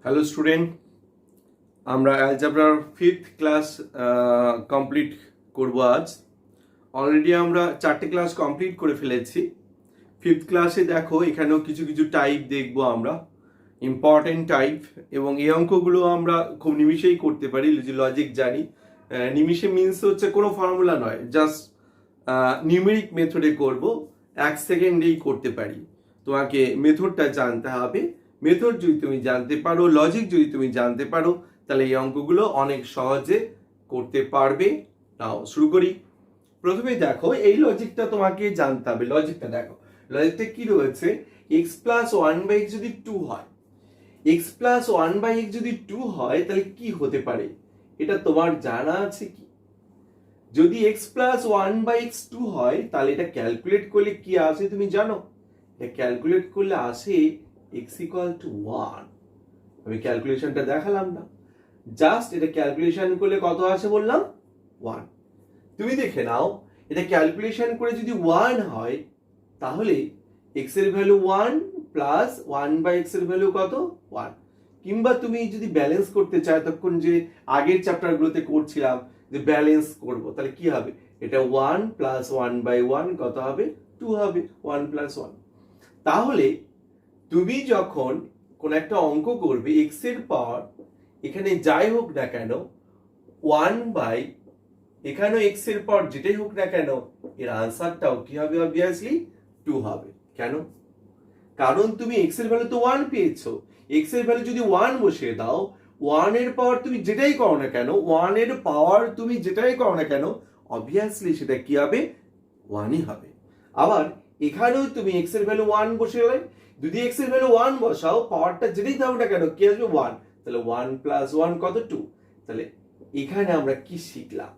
Hello student, আমরা অ্যালজেব্রার 5th class complete করব আজ। অলরেডি আমরা 4টে ক্লাস কমপ্লিট করে ফেলেছি। 5th ক্লাসে দেখো এখানেও কিছু কিছু টাইপ দেখবো আমরা, ইম্পর্টেন্ট টাইপ, এবং এই অঙ্কগুলো আমরা খুব নিমিষেই করতে পারি, লজিক জানি। নিমিষে মিনস হচ্ছে কোনো ফর্মুলা নয়, জাস্ট নিউমেরিক মেথডে করব, 1 সেকেন্ডেই করতে পারি। তোমাকে মেথডটা জানতে হবে। মেথড যদি তুমি জানতে পারো, লজিক যদি তুমি জানতে পারো, তাহলে এই অঙ্কগুলো অনেক সহজে করতে পারবে। নাও শুরু করি। প্রথমে দেখো এই লজিকটা তোমাকে জানতে হবে। লজিকটা দেখো, লজিকটা কি রয়েছে, x প্লাস 1/x যদি 2 হয়, x প্লাস 1/x যদি 2 হয় তাহলে কি হতে পারে, এটা তোমার জানা আছে কি? যদি x প্লাস 1/x 2 হয় তাহলে এটা ক্যালকুলেট করলে কি আসে তুমি জানো? এটা ক্যালকুলেট করলে আসে x ইকুয়াল টু 1। আমি ক্যালকুলেশনটা দেখালাম না, জাস্ট এটা ক্যালকুলেশন করলে কত আসে বললাম? 1। তুমি দেখে নাও, এটা ক্যালকুলেশন করে যদি 1 হয় তাহলে x এর ভ্যালু 1 প্লাস 1/x এর ভ্যালু কত? 1। কিংবা তুমি যদি ব্যালেন্স করতে চাও, তখন যে আগের চ্যাপ্টারগুলোতে করছিলাম যে ব্যালেন্স করব, তাহলে কি হবে? এটা 1 প্লাস 1/1 কত হবে? 2 হবে, 1 প্লাস 1। তাহলে তুমি যখন কোন একটা অঙ্ক করবে, x এর পাওয়ার এখানে যাই হোক না কেন 1 বাই এখানেও x এর পাওয়ার যেটাই হোক না কেন, এর আনসারটাও কি হবে? অবভিয়াসলি 2 হবে। কেন? কারণ তুমি x এর ভ্যালু তো 1 পেয়েছো। x এর ভ্যালু যদি 1 বসিয়ে দাও, 1 এর পাওয়ার তুমি যেটাই করো না কেন, 1 এর পাওয়ার তুমি যেটাই করো না কেন, অবভিয়াসলি সেটা কি হবে? 1ই হবে। আবার এখানেও তুমি x এর ভ্যালু 1 বসিয়ে, যদি x এর ভ্যালু 1 বসাও, পাওয়ারটা যেটাই দাও না কেন কি আসবে? 1। তাহলে 1 প্লাস 1 কত? 2। তাহলে এখানে আমরা কি শিখলাম,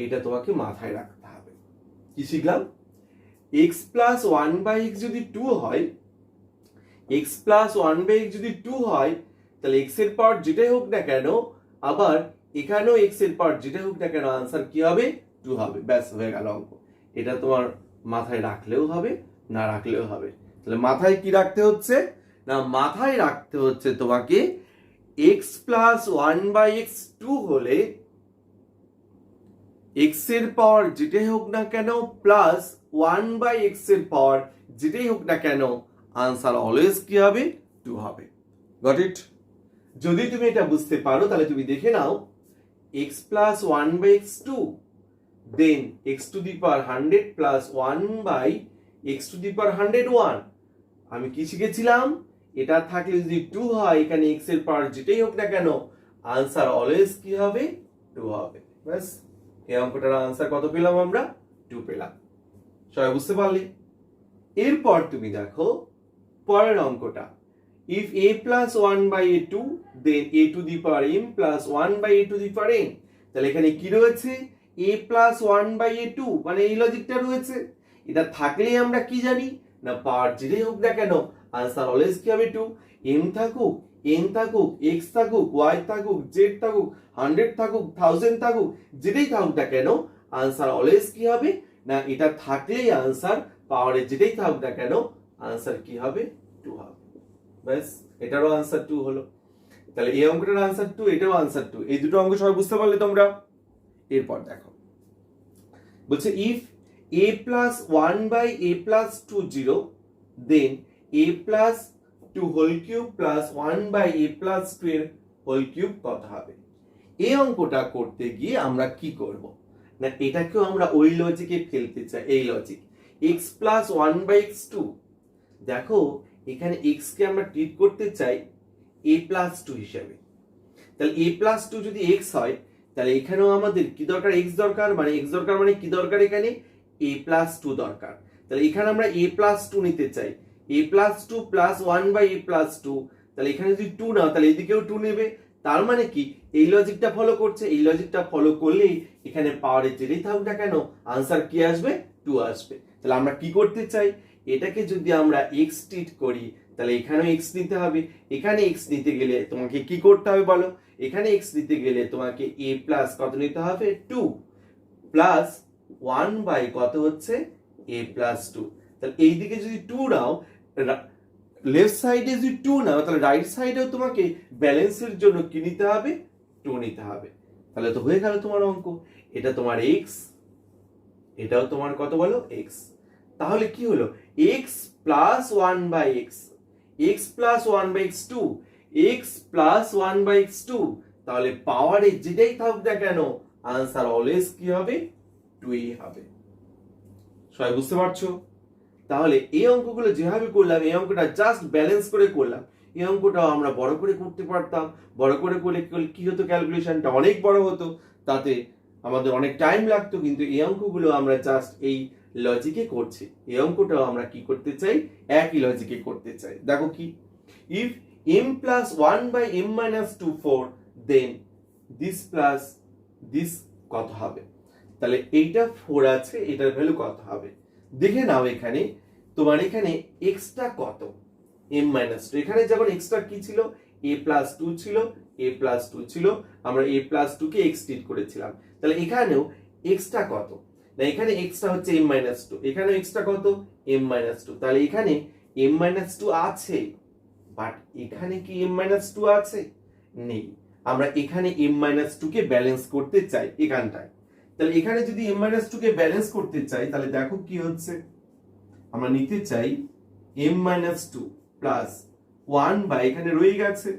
এটা তোমাকে মাথায় রাখতে হবে। কি শিখলাম? x প্লাস 1/x যদি 2 হয়, x প্লাস 1/x যদি 2 হয়, তাহলে x এর পাওয়ার যেটাই হোক না কেন, আবার এখানেও x এর পাওয়ার যেটাই হোক না কেন, আনসার কি হবে? 2 হবে। ব্যাস, হয়ে গেল অঙ্ক। এটা তোমার মাথায় রাখলেও হবে, না রাখলেও হবে। তাহলে মাথায় কি রাখতে হচ্ছে না, মাথায় রাখতে হচ্ছে তোমাকে x প্লাস 1/x 2 হলে x এর পাওয়ার যেটাই হোক না কেন প্লাস 1/x এর পাওয়ার যেটাই হোক না কেন, আনসার অলওয়েজ কি হবে? 2 হবে। Got it? যদি তুমি এটা বুঝতে পারো তাহলে তুমি দেখে নাও, x plus 1/x 2, then x to the power 100 plus 1/x to the power 101। আমি কি শিখেছিলাম? এটা থাকলে যদি 2 হয়, এখানে x এর পাওয়ার যেটাই হোক না কেন, আনসার অলওয়েজ কি হবে? 2 হবে। ব্যাস, এই অঙ্কটার আনসার কত পেলাম আমরা? 2 পেলাম। সবাই বুঝতে পারলে? এরপর তুমি দেখো পরের অঙ্কটা, if a plus 1/a2 then a to the power m plus 1/a to the power n। তাহলে এখানে কি রয়েছে? a plus 1/a2, মানে এই লজিকটা রয়েছে। এটা থাকলেই আমরা কি জানি না, পাওয়ার যেটাই হোক না কেন, আনসার অলওয়েজ কি হবে? 2। m থাকুক, n থাকুক, x থাকুক, y থাকুক, z থাকুক, 100 থাকুক, 1000 থাকুক, যেটাই থাকুক না কেন, আনসার অলওয়েজ কি হবে না, এটা থাকলেই আনসার, পাওয়ারে যেটাই থাকুক না কেন, আনসার কি হবে? 2 হবে। ব্যাস, এটারও আনসার 2 হলো। তাহলে এই অঙ্কটার আনসার 2, এটাও আনসার 2। এই দুটো অঙ্ক সবাই বুঝতে পারলে তোমরা? এরপর দেখো, বলছে if a plus 1/a plus 2 0, then a plus 2 whole cube plus 1/a plus 2 এর হোল কিউব কত হবে? এই অঙ্কটা করতে গিয়ে আমরা কি করব না, এটাকেও আমরা ওই লজিকে ফেলতে চাই। এই লজিক x plus 1/x 2, দেখো এখানে x কে আমরা ট্রিট করতে চাই a plus 2 হিসেবে। তাহলে a plus 2 যদি x হয়, তাহলে এখানেও আমাদের কি দরকার? x দরকার। মানে x দরকার মানে কি দরকার? এখানে a plus 2 দরকার। তাহলে এখানে আমরা a plus 2 নিতে চাই, a plus 2 plus 1/a plus 2। তাহলে এখানে যদি 2 নাও, তাহলে এদিকেও 2 নেবে। তার মানে কি, এই লজিকটা ফলো করছে। এই লজিকটা ফলো করলেই এখানে পাওয়ারে যেটাই থাকুক না কেন, আনসার কি আসবে? 2 আসবে। তাহলে আমরা কি করতে চাই, এটাকে যদি আমরা x ট্রিট করি, তাহলে এখানেও x নিতে হবে। এখানে x নিতে গেলে তোমাকে কি করতে হবে বলো? এখানে x নিতে গেলে তোমাকে a প্লাস কত নিতে হবে? 2 প্লাস 1 বাই কত হচ্ছে? a plus 2। তাহলে এইদিকে যদি 2 নাও, লেফট সাইডে যদি 2 নাও তাহলে রাইট সাইডেও তোমাকে ব্যালেন্সের জন্য কি নিতে হবে, 2 নিতে হবে। তাহলে তো হয়ে গেল তোমার অঙ্ক। এটা তোমার x, এটাও তোমার কত বলো x। তাহলে কি হলো, x plus 1/x, x plus 1/x 2, x plus 1/x 2। তাহলে পাওয়ারে যেটাই থাকুক না কেন আনসার অলওয়েজ কি হবে, 2ই হবে। সবাই বুঝতে পারছো? তাহলে এই অঙ্কগুলো যেভাবে করলাম, এই অঙ্কটা জাস্ট ব্যালেন্স করে করলাম। এই অঙ্কটাও আমরা বড় করে করতে পারতাম, বড় করে করলে কি হতো, ক্যালকুলেশনটা অনেক বড় হতো, তাতে আমাদের অনেক টাইম লাগতো। কিন্তু এই অঙ্কগুলো আমরা জাস্ট এই লজিকে করছি। এই অঙ্কটাও আমরা কি করতে চাই, একই লজিকে করতে চাই। দেখো কি, if m plus 1/m minus 2 4, then this plus this কত হবে। তাহলে এইটা 4 আছে, এটার ভ্যালু কত হবে দেখে নাও। এখানে তোমার এখানে এক্সটা কত, m minus 2। এখানে যখন এক্সটা কি ছিল, a plus 2 ছিল, a plus 2 ছিল, আমরা a plus 2 K x treat করেছিলাম। তাহলে এখানেও এক্সটা কত, না এখানে এক্সটা হচ্ছে m minus 2, এখানেও এক্সটা কত, m minus 2। তাহলে এখানে m minus 2 আছে, বাট এখানে কি m minus 2 আছে, নেই। আমরা এখানে m minus 2 কে ব্যালেন্স করতে চাই এখানটায়। তাহলে এখানে যদি m minus 2 কে ব্যালেন্স করতে চাই, তাহলে দেখো কি হচ্ছে, আমরা নিতে চাই m minus 2 প্লাস 1 বা এখানে রয়ে গেছে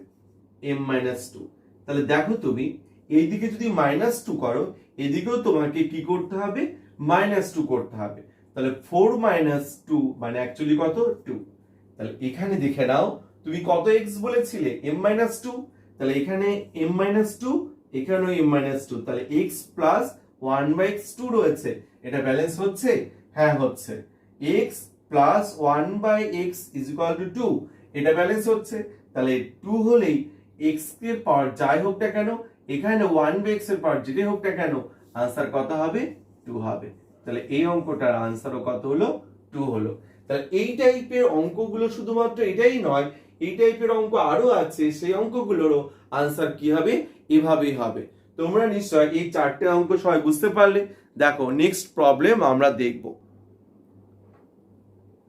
m minus 2। তাহলে দেখো তুমি এইদিকে যদি -2 করো, এদিকেও তোমাকে কি করতে হবে, -2 করতে হবে। তাহলে 4 - 2 মানে অ্যাকচুয়ালি কত, 2। তাহলে এখানে দেখে নাও তুমি কত x বলেছিলে, m - 2। তাহলে এখানে m - 2, এখানেও m - 2। তাহলে x প্লাস 1/x2 রয়েছে, এটা ব্যালেন্স হচ্ছে, হ্যাঁ হচ্ছে। x plus 1/x is equal two 2, এটা ব্যালেন্স হচ্ছে। তাহলে 2 হলেই x এর পাওয়ার যাই হোক না কেন, এখানে 1/x এর পাওয়ার যেটাই হোক না কেন, আনসার কত হবে, 2 হবে। তাহলে এই অঙ্কটার আনসারও কত হলো, 2 হলো। তাহলে এই টাইপের অঙ্কগুলো শুধুমাত্র এটাই নয়, এই টাইপের অঙ্ক আরো আছে, সেই অঙ্কগুলোরও আনসার কি হবে, এভাবেই হবে। তোমরা নিশ্চয় এই 4টে অঙ্ক সবাই বুঝতে পারলে। দেখো নেক্সট প্রবলেম আমরা দেখব।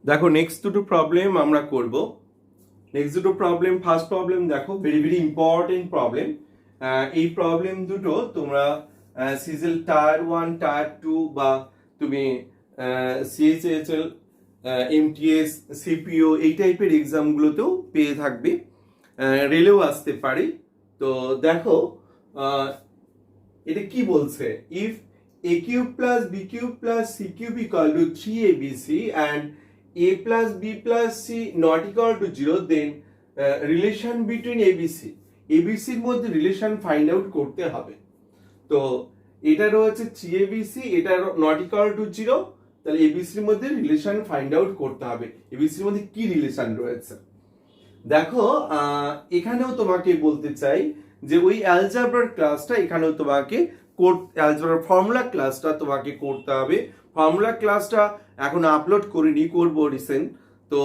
দেখো নেক্সট দুটো প্রবলেম আমরা করব। নেক্সট দুটো প্রবলেম, ফার্স্ট প্রবলেম দেখো, ভেরি ভেরি ইম্পর্টেন্ট প্রবলেম। এই প্রবলেম দুটো তোমরা সিজিএল টায়ার 1, টায়ার 2 বা তুমি সিএইচএসএল, এমটিএস, সিপিও এই টাইপের এক্সামগুলোতেও পেয়ে থাকবে, রেলেও আসতে পারে। তো দেখো এটা কি বলছে, if a cube plus b cube plus c cube equal to 3abc and a plus b plus c not equal to 0, then relation between abc এর মধ্যে রিলেশন ফাইন্ড আউট করতে হবে। তো এটা রয়েছে 3abc, এটা নট ইকুয়াল টু 0, তাহলে abc এর মধ্যে রিলেশন ফাইন্ড আউট করতে হবে। abc এর মধ্যে কি রিলেশন রয়েছে দেখো, এখানেও তোমাকে বলতে চাই যে ওই অ্যালজেব্রার ক্লাসটা এখানেও তোমাকে অ্যালজেব্রার ফর্মুলা ক্লাসটা তোমাকে করতে হবে। ফর্মুলা ক্লাসটা এখন আপলোড করিনি, করব রিসেন্ট। তো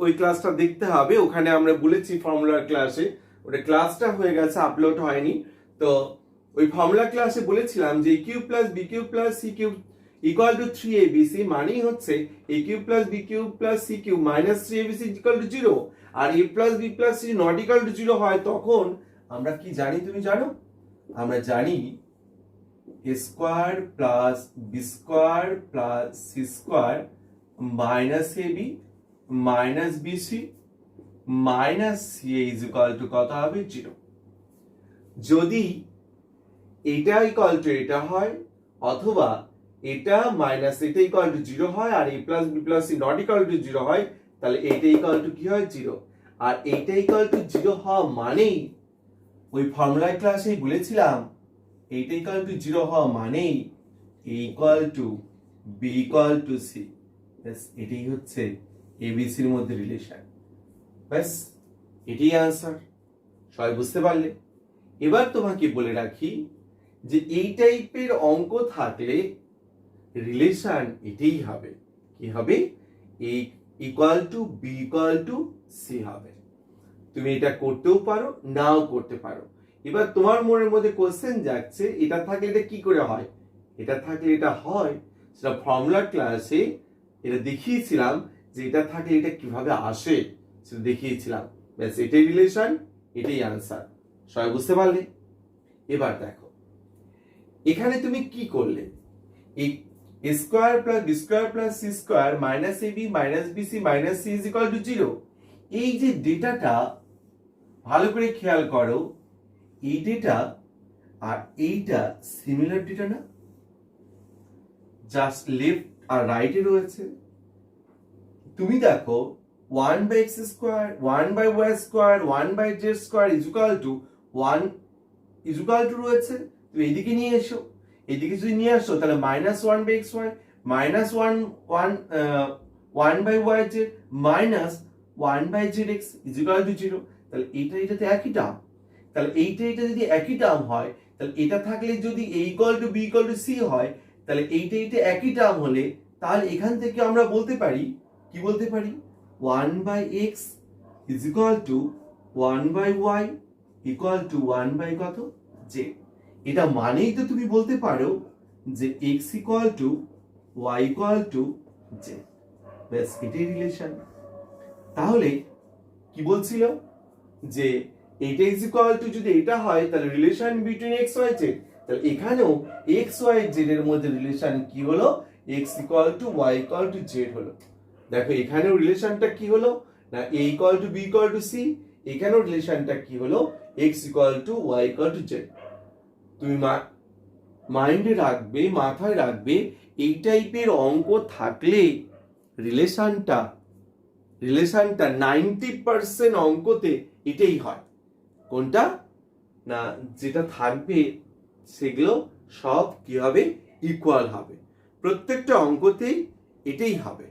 ওই ক্লাসটা দেখতে হবে, ওখানে আমরা বলেছি ফর্মুলার ক্লাসে, ওটা ক্লাসটা হয়ে গেছে, আপলোড হয়নি। তো ওই ফর্মুলা ক্লাসে বলেছিলাম যে a cube plus b cube plus c cube equal to 3abc, মানেই হচ্ছে a cube plus b cube plus c cube minus 3abc equal to 0। আর a plus b plus c not equal to 0 হয়, তখন আমরা কি জানি তুমি জানো, আমরা জানি a square plus b square plus c square minus ab minus bc minus ca is equal to কত হবে, 0। যদি এটা ইকুয়াল টু এটা হয়, অথবা এটা মাইনাস এটা ইকুয়াল টু 0 হয়, আর a plus b plus c not equal to 0 হয়, তাহলে এইটা ইকুয়াল টু কি হয়, 0। আর এইটা ইকুয়াল টু 0 হওয়া মানেই, ওই ফর্মুলা ক্লাসেই বলেছিলাম, এইটা ইকুয়াল টু 0 হওয়া মানেই a equal two b equal to c। ব্যাস এটাই হচ্ছে ABC এর মধ্যে রিলেশন। ব্যাস এটাই আনসার। সবাই বুঝতে পারলে? এবার তোমাকে বলে রাখি যে এই টাইপের অঙ্ক থাকলে রিলেশন এটাই হবে, কি হবে, a equal two b equal to c হবে। তুমি এটা করতেও পারো, নাও করতে পারো। এবার তোমার মনের মধ্যে কোশ্চেন যাচ্ছে, এটা থাকলে এটা কি করে হয়, এটা থাকলে এটা হয়, সেটা ফর্মুলা ক্লাসে এটা দেখিয়েছিলাম যে এটা থাকলে এটা কিভাবে আসে, সেটা দেখিয়েছিলাম। ব্যাস এটাই রিলেশন, এটাই আনসার। সবাই বুঝতে পারলে? এবার দেখো এখানে তুমি কি করলে, এই a square plus b square plus c square minus ab minus BC minus c is equal to 0, এই যে ডেটাটা ভালো করে খেয়াল করো, এই ডেটা আর এইটা সিমিলার ডেটা না, জাস্ট লেফট আর রাইটে রয়েছে। তুমি দেখো 1 by x square 1 by y square 1 by z square is equal to 1 is equal to রয়েছে। তুমি এইদিকে নিয়ে এসো, এদিকে যদি নিয়ে আসো তাহলে minus 1 by x y minus 1 by y z minus 1 by z x is equal to 0। তাহলে এটাতে একই টার্ম, তাহলে এইটা যদি একই টার্ম হয়, তাহলে এটা থাকলে যদি a equal to B equal to C হয়, তাহলে এইটা একই টার্ম হলে তাহলে এখান থেকে আমরা বলতে পারি, কি বলতে পারি, 1 by x is equal to 1 by y equal to 1 by কত জেড। এটা মানেই তো তুমি বলতে পারো যে x equal to y equal to z। ব্যাস এটাই রিলেশন। তাহলে কি বলছিল যে এটা ইজ ইকুয়াল টু যদি এটা হয় তাহলে relation between x y z, তাহলে এখানেও x y z এর মধ্যে রিলেশন কি হলো, x equal to y equal to z হলো। দেখো এখানেও রিলেশনটা কি হলো না a equal two b equal to c, এখানেও রিলেশনটা কি হলো x equal to y equal to z। তুমি মাইন্ডে রাখবে, মাথায় রাখবে, এই টাইপের অঙ্ক থাকলে রিলেশনটা 90% অঙ্কতে এটাই হয়। কোনটা না, যেটা থাকবে সেগুলো সব কি হবে, ইকুয়াল হবে। প্রত্যেকটা অঙ্কতেই এটাই হবে।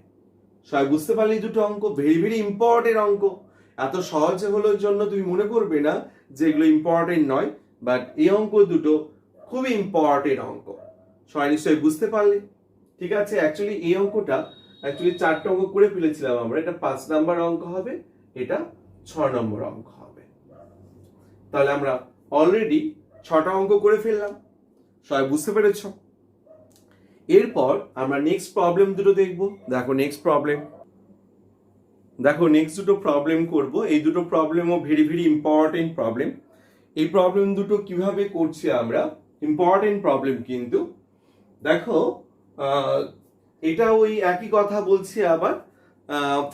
সবাই বুঝতে পারলে দুটো অঙ্ক ভেরি ভেরি ইম্পর্টেন্ট অঙ্ক। এত সহজে হলোর জন্য তুমি মনে করবে না যে এগুলো ইম্পর্টেন্ট নয়, বাট এই অঙ্ক দুটো খুবই ইম্পর্টেন্ট অঙ্ক। সবাই নিশ্চয়ই বুঝতে পারলে? ঠিক আছে, অ্যাকচুয়ালি এই অঙ্কটা 4টা অঙ্ক করে ফেলেছিলাম আমরা। এটা 5 নাম্বার অঙ্ক হবে, এটা 6 নম্বর অঙ্ক হবে। তাহলে আমরা অলরেডি 6টা অঙ্ক করে ফেললাম। সবাই বুঝতে পেরেছ? এরপর আমরা নেক্সট প্রবলেম দুটো দেখব। দেখো নেক্সট দুটো প্রবলেম করব। এই দুটো প্রবলেমও ভেরি ভেরি ইম্পর্টেন্ট প্রবলেম। এই প্রবলেম দুটো কিভাবে করছি আমরা, ইম্পর্টেন্ট প্রবলেম কিন্তু। দেখো এটা ওই একই কথা বলছি, আবার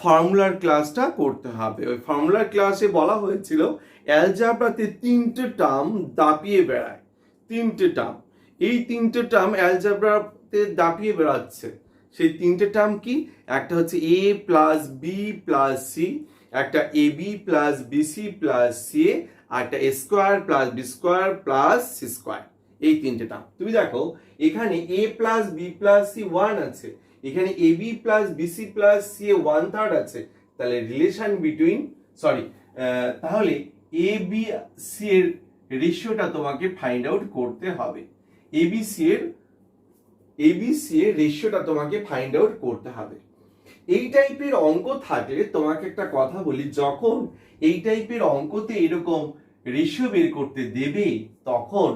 ফর্মুলার ক্লাসটা করতে হবে। ওই ফর্মুলার ক্লাসে বলা হয়েছিল অ্যালজেব্রাতে 3টে টার্ম দাপিয়ে বেড়ায়, 3টে টার্ম। এই 3টে টার্ম অ্যালজেব্রাতে দাপিয়ে বেড়াচ্ছে। সেই 3টে টার্ম কি, একটা হচ্ছে a plus B plus C, একটা A B plus BC plus C, আর একটা a square plus B square plus C square. এই 3টে টার্ম। তুমি দেখো এখানে a plus B plus C 1 আছে, এখানে A B plus BC plus C 1/3 আছে। তাহলে রিলেশন বিটুইন তাহলে এ বি সি এর রেশিওটা তোমাকে ফাইন্ড আউট করতে হবে। এ বি সি এর রেশিওটা তোমাকে ফাইন্ড আউট করতে হবে। এই টাইপের অঙ্ক থাকলে তোমাকে একটা কথা বলি, যখন এই টাইপের অঙ্কতে এরকম রেশিও বের করতে দেবে, তখন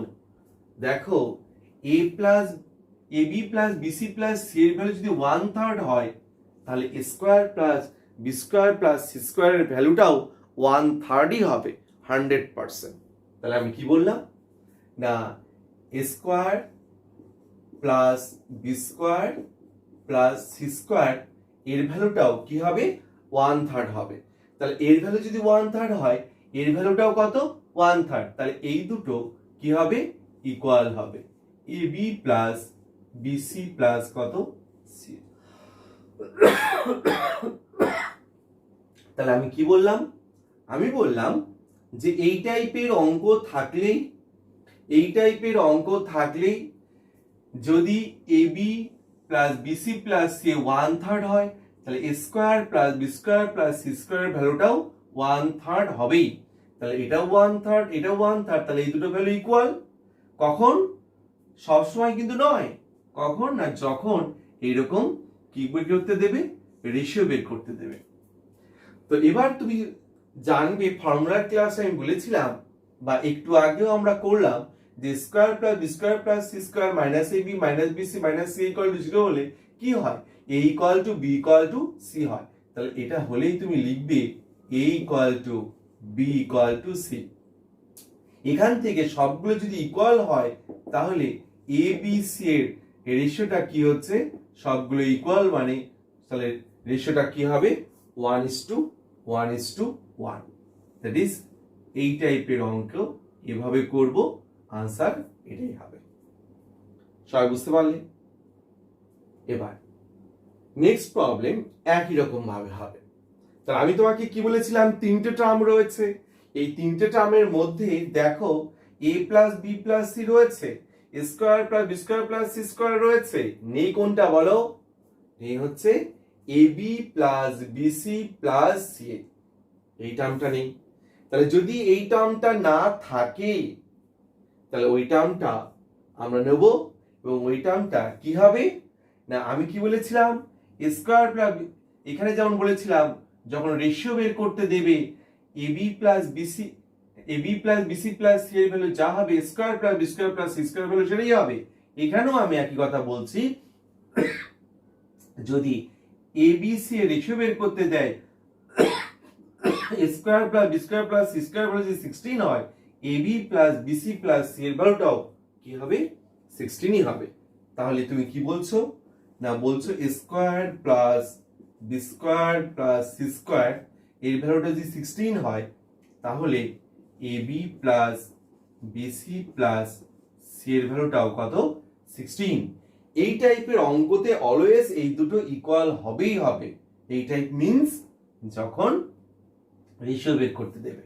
দেখো A B plus BC plus C এর ভ্যালু যদি 1/3 হয়, তাহলে A square plus B square plus C স্কোয়ারের ভ্যালুটাও 1/3ই হবে, 100%। তাহলে আমি কি বললাম না, A square plus B square plus C square এর ভ্যালুটাও কি হবে, 1/3 হবে। তাহলে এর ভ্যালু যদি 1/3 হয়, এর ভ্যালুটাও কত, 1/3। তাহলে এই দুটো কি হবে, ইকুয়াল হবে। এ বি প্লাস বিসি প্লাস কত সি। তাহলে আমি কি বললাম, আমি বললাম যে এই টাইপের অঙ্ক থাকলেই যদি A B plus BC plus C 1/3 হয়, তাহলে A square plus B square plus C স্কোয়ারের ভ্যালুটাও 1/3 হবেই। তাহলে এটাও 1/3, এটাও 1/3, তাহলে এই দুটো ভ্যালু ইকুয়াল। কখন, সবসময় কিন্তু নয়, কখন না যখন এইরকম কি বের করতে দেবে, রেশিও বের করতে দেবে। তো এবার তুমি জানবে, ফর্মুলার ক্লাস আমি বলেছিলাম বা একটু আগেও আমরা করলাম যে square plus B square plus C square minus A B minus BC minus C equal to 0 হলে কি হয়, A equal to B equal to C হয়। তাহলে এটা হলেই তুমি লিখবে A equal to B equal to C. এখান থেকে সবগুলো যদি ইকুয়াল হয় তাহলে এ বি সি এর রেশিওটা কি হচ্ছে, সবগুলো ইকুয়াল মানে তাহলে রেশিওটা কি হবে 1:1:1। দ্যাট ইজ এই টাইপের অঙ্ক এভাবে করব, আনসার এটাই হবে। সবাই বুঝতে পারলে? এবার নেক্সট প্রবলেম একই রকম ভাবে হবে। তাহলে আমি তোমাকে কি বলেছিলাম, তিনটে টার্ম রয়েছে। এই তিনটে টার্মের মধ্যে দেখো a plus B plus c রয়েছে, a square plus b square plus c square রয়েছে। নেই কোনটা বলো? নেই হচ্ছে ab plus BC plus c, এই টার্মটা নেই। তাহলে যদি এই টার্মটা না থাকে তাহলে ওই টার্মটা আমরা নেব, এবং ওই টার্মটা কি হবে না, আমি কি বলেছিলাম a স্কয়ার প্লাস, এখানে যেমন বলেছিলাম যখন রেশিও বের করতে দেবে ab plus BC plus C এর ভ্যালু যা হবে square plus b square plus c square value সেটাই হবে। এখানেও আমি একই কথা বলছি, যদি abc এর রেশিও বের করতে দেয় square plus b square plus c square value যদি 16 হয়, ab plus BC plus C এর ভ্যালুটাও কি হবে 16ই হবে। তাহলে তুমি কি বলছো না, বলছো square plus b square plus c square এর ভ্যালুটা যদি 16 হয় তাহলে ab plus BC plus C এর ভ্যালুটাও কত 16। এই টাইপের অঙ্কতে অলওয়েজ এই দুটো ইকুয়াল হবেই হবে। এই টাইপ মিন্স যখন রেশিও বের করতে দেবে,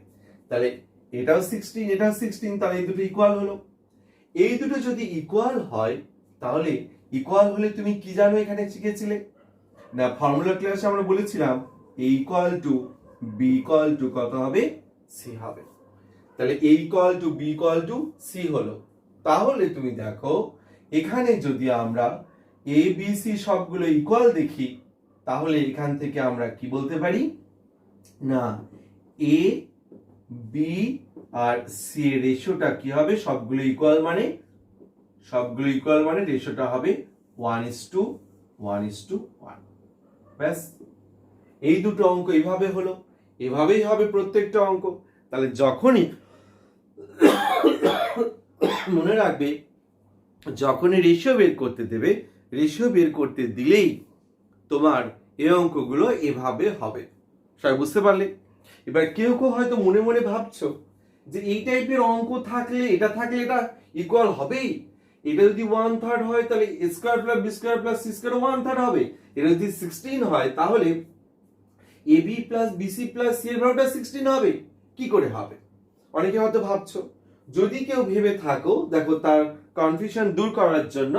তাহলে এটাও 16 এটাও 16, তাহলে এই দুটো ইকুয়াল হলো। এই দুটো যদি ইকুয়াল হয় তাহলে ইকুয়াল হলে তুমি কি জানো এখানে শিখেছিলে না, ফর্মুলা ক্লাসে আমরা বলেছিলাম a equal to B equal to কত হবে সি হবে। তাহলে a equal to B equal to c হলো। তাহলে তুমি দেখো এখানে যদি আমরা a b c সবগুলো ইকুয়াল দেখি তাহলে এখান থেকে আমরা কি বলতে পারি না, a b আর c এর রেশিওটা কি হবে, সবগুলো ইকুয়াল মানে রেশিওটা হবে 1:1:1। ব্যাস, এই দুটো অঙ্ক এইভাবে হলো, এভাবেই হবে প্রত্যেকটা অঙ্ক। তাহলে যখনই মনে রাখবে যখনই রেশিও বের করতে দেবে, রেশিও বের করতে দিলেই তোমার এই অঙ্কগুলো এভাবে হবে। সবাই বুঝতে পারলে? এবার কেউ কেউ হয়তো মনে মনে ভাবছো যে এই টাইপের অঙ্ক থাকলে এটা ইকুয়াল হবেই। এটা যদি 1/3 হয় তাহলে a square plus b square plus c square 1/3 হবে। এটা যদি 16 হয় তাহলে ab plus BC plus C এর ভ্যালুটা 16 হবে। কি করে হবে? অনেকে হয়তো ভাবছো। যদি কেউ ভেবে থাকো, দেখো তার কনফিউশন দূর করার জন্য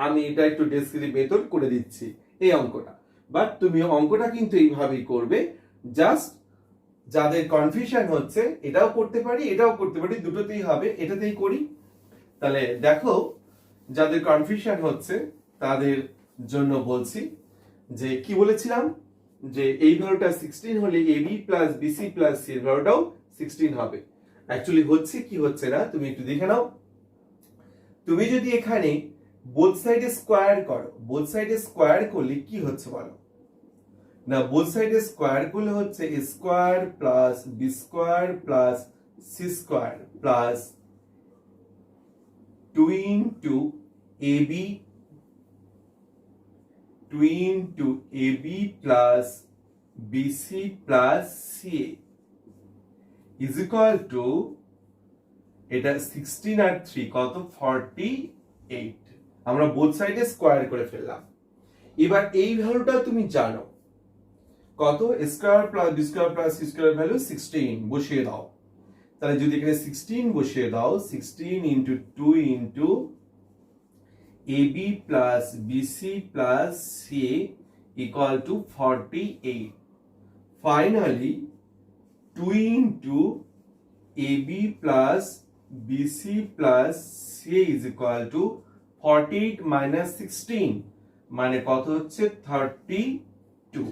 আমি এটা একটু ডেসক্রিপটিভ মেথড করে দিচ্ছি এই অঙ্কটা। বাট তুমি অঙ্কটা কিন্তু এইভাবেই করবে। জাস্ট যাদের কনফিউশন হচ্ছে এটাও করতে পারি দুটোতেই হবে, এটাতেই করি। তাহলে দেখো যাদের কনফিউশন হচ্ছে তাদের জন্য বলছি যে কি বলেছিলাম, যে এই ভ্যালুটা 16 হলে ab plus BC plus C এর ভ্যালুটাও 16 হবে। অ্যাকচুয়ালি হচ্ছে কি হচ্ছে না তুমি একটু দেখে নাও। তুমি যদি এখানে বোথ সাইডে স্কয়ার করো, বোথ সাইডে স্কয়ার করলে কি হচ্ছে বলো না, বোথ সাইডে স্কয়ার করলে হচ্ছে a square plus b square plus c square plus 2 into ab plus BC plus c is equal to, এটা 16 আর 3 কত 48। আমরা বোথ সাইডে স্কয়ার করে ফেললাম। এবার এই ভ্যালুটা তুমি জানো কত, square plus b square plus c square value 16 বসিয়ে দাও। তাহলে যদি এখানে 16 বসিয়ে দাও, 16 into 2 into ab plus BC plus c equal to 48। Finally 2 into ab plus BC plus c is equal to 48 minus 16 মানে কত হচ্ছে 32।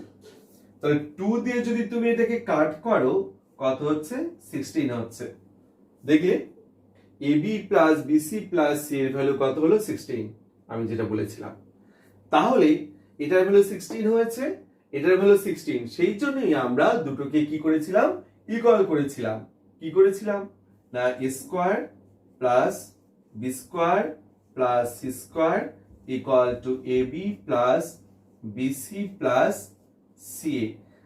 তাহলে 2 দিয়ে যদি তুমি এটাকে কাট করো কত হচ্ছে 16 হচ্ছে। দেখলে ab plus BC plus C এর ভ্যালু কত হলো 16, আমি যেটা বলেছিলাম। তাহলে এটার ভ্যালু 16 হয়েছে এটার ভ্যালু 16, সেই জন্যই আমরা দুটোকে কি করেছিলাম, ইকুয়াল করেছিলাম। কি করেছিলাম না, a square plus b square plus c square equal to ab plus bc plus ca।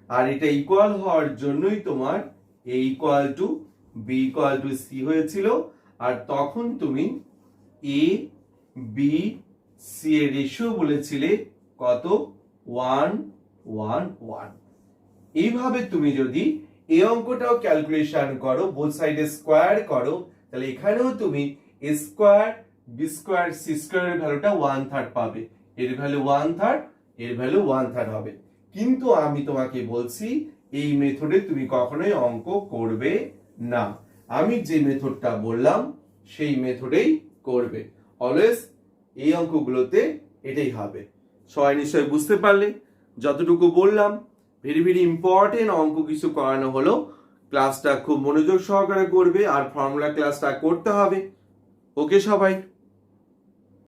আর এটা ইকুয়াল হওয়ার জন্যই তোমার a equal two b equal to c হয়েছিল। আর তখন তুমি a b c এর রেশিও বলেছিলে কত, 1:1:1। এইভাবে তুমি যদি এই অঙ্কটাও ক্যালকুলেশন করো, বোথ সাইডে স্কয়ার করো, তাহলে এখানেও তুমি a square b square c স্কয়ারের ভ্যালুটা 1/3 পাবে। এর ভ্যালু 1/3, এর ভ্যালু 1/3 হবে। কিন্তু আমি তোমাকে বলছি এই মেথডে তুমি কখনোই অঙ্ক করবে না। আমি যে মেথডটা বললাম সেই মেথডেই করবে অলওয়েজ। এই অঙ্কগুলোতে এটাই হবে। সবাই নিশ্চয়ই বুঝতে পারলে? যতটুকু বললাম ভেরি ভেরি ইম্পর্টেন্ট অঙ্ক কিছু করানো হলো। ক্লাসটা খুব মনোযোগ সহকারে করবে আর ফর্মুলা ক্লাসটা করতে হবে। ওকে সবাই?